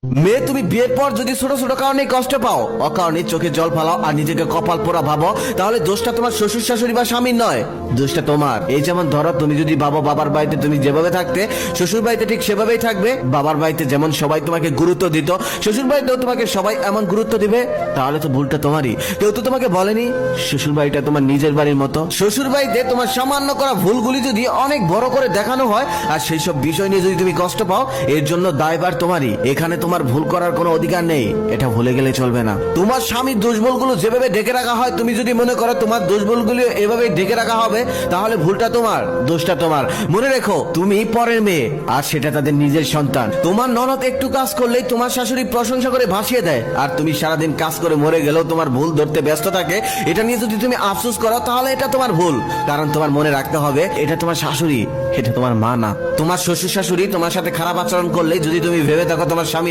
মেয়ে, তুমি বিয়ের পর যদি ছোট ছোট কারণে কষ্ট পাও, অকারণে চোখে জল ফালাও আর নিজেকে কপাল পোড়া ভাবো, তাহলে দোষটা তোমার শ্বশুর শাশুড়ি বা স্বামীর নয়, দোষটা তোমার। এই যেমন ধরো, তুমি যদি ভাবো বাবার বাড়িতে তুমি যেভাবে থাকতে, শ্বশুর বাড়িতে ঠিক সেভাবেই থাকবে, বাবার বাড়িতে যেমন সবাই তোমাকে গুরুত্ব দিত, শ্বশুর বাড়িতেও তোমাকে সবাই এমন গুরুত্ব দিবে, তাহলে তো ভুলটা তোমারই। কেউ তো তোমাকে বলেনি শ্বশুর বাড়িটা তোমার নিজের বাড়ির মতো। শ্বশুর বাড়িতে তোমার সামান্য করা ভুলগুলি যদি অনেক বড় করে দেখানো হয় আর সেই সব বিষয় নিয়ে যদি তুমি কষ্ট পাও, এর জন্য দায়ভার তোমারই। এখানে তোমার ভুল করার কোনো অধিকার নেই, এটা ভুলে গেলে চলবে না। তোমার স্বামীর দোষবলগুলো যেভাবে ঢেকে রাখা হয়, তুমি যদি মনে করো তোমার দোষবলগুলো এভাবে ঢেকে রাখা হবে, তাহলে ভুলটা তোমার, দোষটা তোমার। মনে রেখো, তুমি পরের মেয়ে আর সেটা তাদের নিজের সন্তান। তোমার ননদ একটু কাজ করলেই তোমার শাশুড়ি প্রশংসা করে ভাসিয়ে দেয়, আর তুমি সারাদিন কাজ করে মরে গেলেও তোমার ভুল ধরতে ব্যস্ত থাকে। এটা নিয়ে যদি তুমি আফসোস করো, তাহলে এটা তোমার ভুল। কারণ তোমার মনে রাখতে হবে, এটা তোমার শাশুড়ি, এটা তোমার মা না। তোমার শ্বশুর শাশুড়ি তোমার সাথে খারাপ আচরণ করলে যদি তুমি ভেবে থাকো তোমার স্বামী